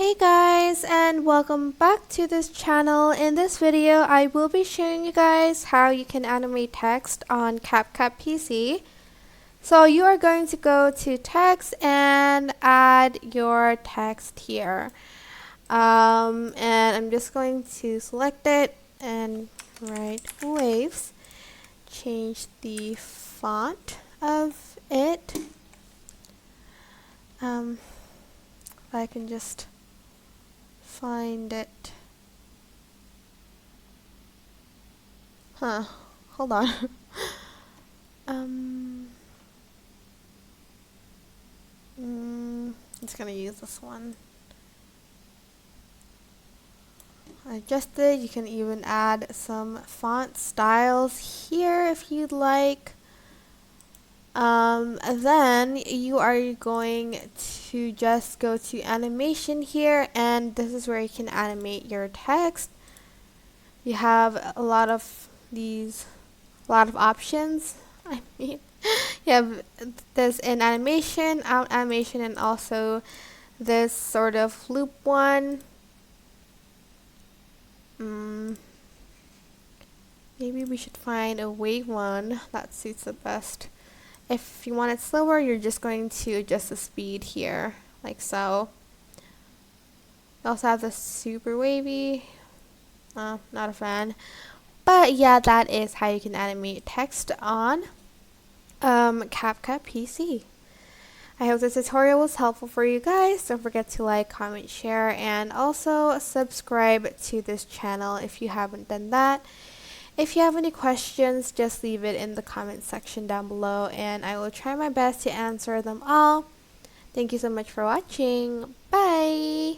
Hey guys, and welcome back to this channel. In this video, I will be showing you guys how you can animate text on CapCut PC. So you are going to go to text and add your text here. And I'm just going to select it and write waves. Change the font of it. I can just find it. Hold on. I'm just gonna use this one. Adjusted. You can even add some font styles here if you'd like. Then you are going to just go to animation here, and this is where you can animate your text. You have a lot of options. I mean, you have this in animation, out animation, and also this sort of loop one. Maybe we should find a wave one that suits the best. If you want it slower, you're just going to adjust the speed here, like so. You also have the super wavy. Not a fan. But yeah, that is how you can animate text on CapCut PC. I hope this tutorial was helpful for you guys. Don't forget to like, comment, share, and also subscribe to this channel if you haven't done that. If you have any questions, just leave it in the comment section down below, and I will try my best to answer them all. Thank you so much for watching. Bye!